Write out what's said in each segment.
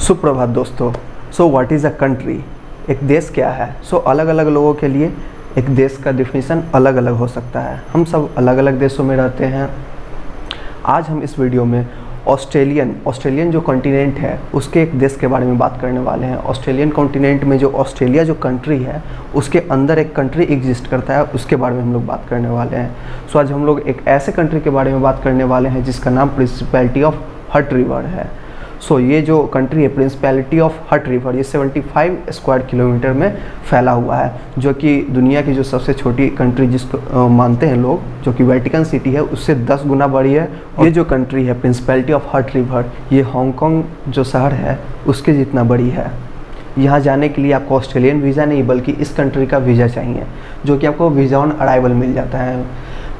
सुप्रभात दोस्तों। What is a country? एक देश क्या है? अलग अलग लोगों के लिए एक देश का डिफिनीशन अलग अलग हो सकता है। हम सब अलग अलग देशों में रहते हैं। आज हम इस वीडियो में ऑस्ट्रेलियन जो कॉन्टिनेंट है उसके एक देश के बारे में बात करने वाले हैं। ऑस्ट्रेलियन कॉन्टिनेंट में जो ऑस्ट्रेलिया जो कंट्री है उसके अंदर एक कंट्री एग्जिस्ट करता है, उसके बारे में हम लोग बात करने वाले हैं। आज हम लोग एक ऐसे कंट्री के बारे में बात करने वाले हैं जिसका नाम प्रिंसिपैलिटी ऑफ हट रिवर है। ये जो कंट्री है प्रिंसिपैलिटी ऑफ हट रिवर, ये 75 स्क्वायर किलोमीटर में फैला हुआ है, जो कि दुनिया की जो सबसे छोटी कंट्री जिसको मानते हैं लोग, जो कि वेटिकन सिटी है, उससे 10 गुना बड़ी है। ये जो कंट्री है प्रिंसिपैलिटी ऑफ हट रिवर, ये हांगकांग जो शहर है उसके जितना बड़ी है। यहाँ जाने के लिए आपको ऑस्ट्रेलियन वीज़ा नहीं बल्कि इस कंट्री का वीज़ा चाहिए, जो कि आपको वीज़ा ऑन अराइवल मिल जाता है।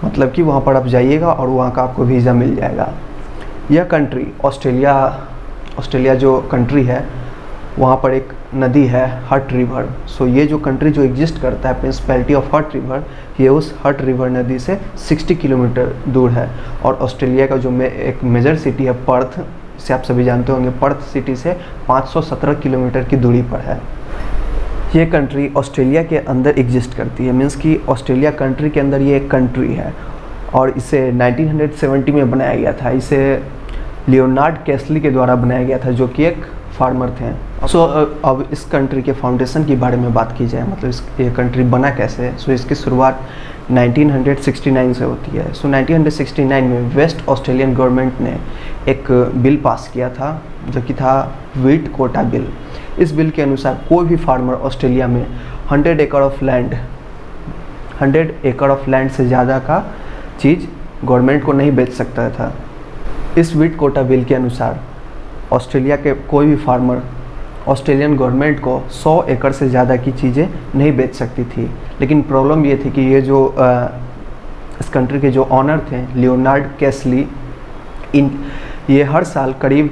मतलब कि वहाँ पर आप जाइएगा और वहाँ का आपको वीज़ा मिल जाएगा। यह कंट्री ऑस्ट्रेलिया जो कंट्री है वहाँ पर एक नदी है हट रिवर। ये जो कंट्री जो एग्जिस्ट करता है प्रिंसिपैलिटी ऑफ हट रिवर, ये उस हट रिवर नदी से 60 किलोमीटर दूर है। और ऑस्ट्रेलिया का जो एक मेजर सिटी है पर्थ, इसे आप सभी जानते होंगे, पर्थ सिटी से 517 किलोमीटर की दूरी पर है। ये कंट्री ऑस्ट्रेलिया के अंदर एग्जिस्ट करती है, मीन्स कि ऑस्ट्रेलिया कंट्री के अंदर ये एक कंट्री है। और इसे 1970 में बनाया गया था। इसे लियोनार्ड कैसली के द्वारा बनाया गया था, जो कि एक फार्मर थे। अब इस कंट्री के फाउंडेशन के बारे में बात की जाए, मतलब ये कंट्री बना कैसे है। इसकी शुरुआत 1969 से होती है। 1969 में वेस्ट ऑस्ट्रेलियन गवर्नमेंट ने एक बिल पास किया था, जो कि था व्हीट कोटा बिल। इस बिल के अनुसार कोई भी फार्मर ऑस्ट्रेलिया में 100 एकड़ ऑफ लैंड से ज़्यादा का चीज़ गवर्नमेंट को नहीं बेच सकता था। इस व्हीट कोटा बिल के अनुसार ऑस्ट्रेलिया के कोई भी फार्मर ऑस्ट्रेलियन गवर्नमेंट को 100 एकड़ से ज़्यादा की चीज़ें नहीं बेच सकती थी। लेकिन प्रॉब्लम ये थी कि ये जो इस कंट्री के जो ऑनर थे लियोनार्ड कैसली, ये हर साल करीब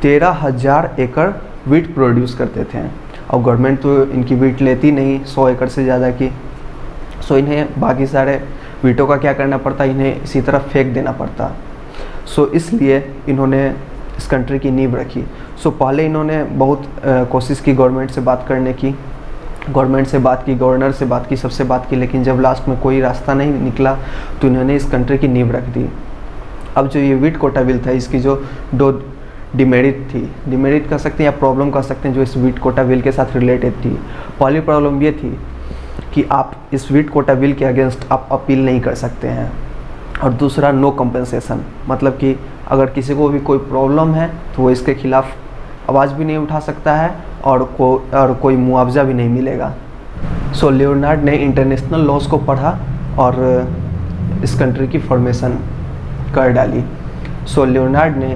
13,000 एकड़ व्हीट प्रोड्यूस करते थे। और गवर्नमेंट तो इनकी व्हीट लेती नहीं 100 एकड़ से ज़्यादा की। इन्हें बाकी सारे व्हीटों का क्या करना पड़ता, इन्हें इसी तरह फेंक देना पड़ता। इसलिए इन्होंने इस कंट्री की नींव रखी। पहले इन्होंने बहुत कोशिश की गवर्नमेंट से बात करने की, गवर्नर से बात की, सबसे बात की, लेकिन जब लास्ट में कोई रास्ता नहीं निकला तो इन्होंने इस कंट्री की नींव रख दी। अब जो ये व्हीट कोटा बिल था, इसकी जो दो डिमेरिट कह सकते हैं या प्रॉब्लम कह सकते हैं, जो इस व्हीट कोटा बिल के साथ रिलेटेड थी। पहली प्रॉब्लम ये थी कि आप इस व्हीट कोटा बिल के अगेंस्ट आप अपील नहीं कर सकते हैं। और दूसरा नो कंपनसेशन, मतलब कि अगर किसी को भी कोई प्रॉब्लम है तो वो इसके खिलाफ आवाज़ भी नहीं उठा सकता है और कोई मुआवजा भी नहीं मिलेगा। लियोनार्ड ने इंटरनेशनल लॉज को पढ़ा और इस कंट्री की फॉर्मेशन कर डाली। लियोनार्ड ने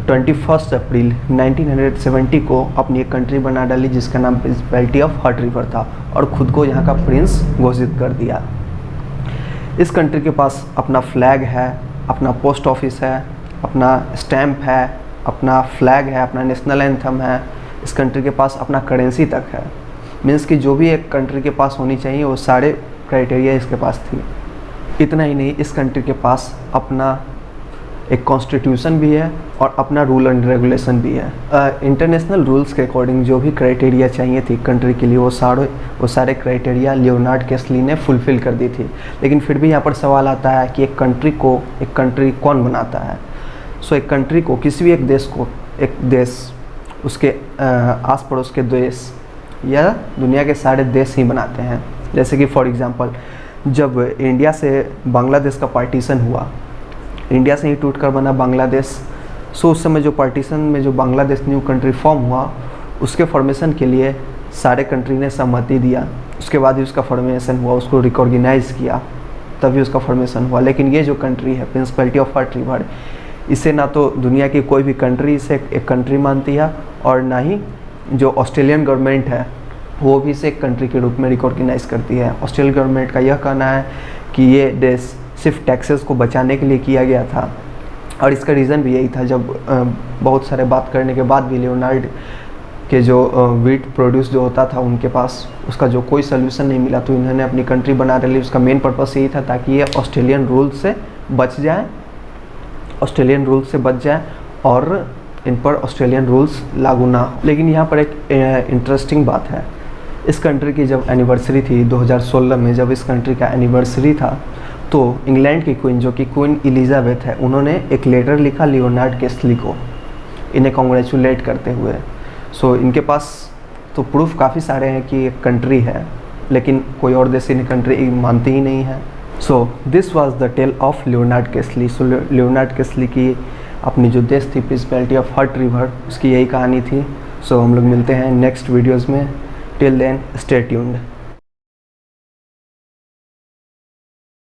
21 अप्रैल 1970 को अपनी एक कंट्री बना डाली जिसका नाम प्रिंसिपैलिटी ऑफ हट रिवर था, और ख़ुद को यहाँ का प्रिंस घोषित कर दिया। इस कंट्री के पास अपना फ्लैग है, अपना पोस्ट ऑफिस है, अपना स्टैम्प है, अपना फ्लैग है, अपना नेशनल एंथम है। इस कंट्री के पास अपना करेंसी तक है। मीन्स कि जो भी एक कंट्री के पास होनी चाहिए वो सारे क्राइटेरिया इसके पास थी। इतना ही नहीं, इस कंट्री के पास अपना एक कॉन्स्टिट्यूशन भी है और अपना रूल एंड रेगुलेशन भी है। इंटरनेशनल रूल्स के अकॉर्डिंग जो भी क्राइटेरिया चाहिए थी कंट्री के लिए, वो सारे क्राइटेरिया लियोनार्ड कैसली ने फुलफ़िल कर दी थी। लेकिन फिर भी यहाँ पर सवाल आता है कि एक कंट्री कौन बनाता है। एक कंट्री को, किसी भी एक देश उसके आस पड़ोस के देश या दुनिया के सारे देश ही बनाते हैं। जैसे कि फॉर एग्ज़ाम्पल, जब इंडिया से बांग्लादेश का पार्टीशन हुआ, इंडिया से ही टूट कर बना बांग्लादेश। उस समय जो पार्टीशन में जो बांग्लादेश न्यू कंट्री फॉर्म हुआ, उसके फॉर्मेशन के लिए सारे कंट्री ने सहमति दिया। उसके बाद ही उसका फॉर्मेशन हुआ, उसको रिकॉग्नाइज़ किया, तभी उसका फॉर्मेशन हुआ। लेकिन ये जो कंट्री है प्रिंसिपैलिटी ऑफ हट रिवर, इसे ना तो दुनिया की कोई भी कंट्री इसे एक कंट्री मानती है, और ना ही जो ऑस्ट्रेलियन गवर्नमेंट है वो भी इसे एक कंट्री के रूप में रिकॉग्नाइज़ करती है। ऑस्ट्रेलियन गवर्नमेंट का यह कहना है कि ये देश सिर्फ टैक्सेस को बचाने के लिए किया गया था, और इसका रीज़न भी यही था। जब बहुत सारे बात करने के बाद भी लियोनार्ड के जो व्हीट प्रोड्यूस जो होता था उनके पास उसका जो कोई सोल्यूशन नहीं मिला, तो इन्होंने अपनी कंट्री बना डाली। उसका मेन पर्पस यही था ताकि ये ऑस्ट्रेलियन रूल से बच जाए और इन पर ऑस्ट्रेलियन रूल्स लागू ना हो। लेकिन यहाँ पर एक इंटरेस्टिंग बात है, इस कंट्री की जब एनिवर्सरी थी 2016 में, जब इस कंट्री का एनिवर्सरी था, तो इंग्लैंड की क्वीन जो कि क्वीन एलिजाबेथ है, उन्होंने एक लेटर लिखा लियोनार्ड केस्ली को इन्हें कॉन्ग्रेचुलेट करते हुए। सो इनके पास तो प्रूफ काफ़ी सारे हैं कि एक कंट्री है, लेकिन कोई और देश इन्हें कंट्री मानती ही नहीं है। So this was the tale of Leonard Kesley. So Leonard Kesley की अपनी जो देश थी प्रिंसिपैलिटी ऑफ हर्ट रिवर, उसकी यही कहानी थी। सो हम लोग मिलते हैं नेक्स्ट वीडियोज़ में। Till then stay tuned.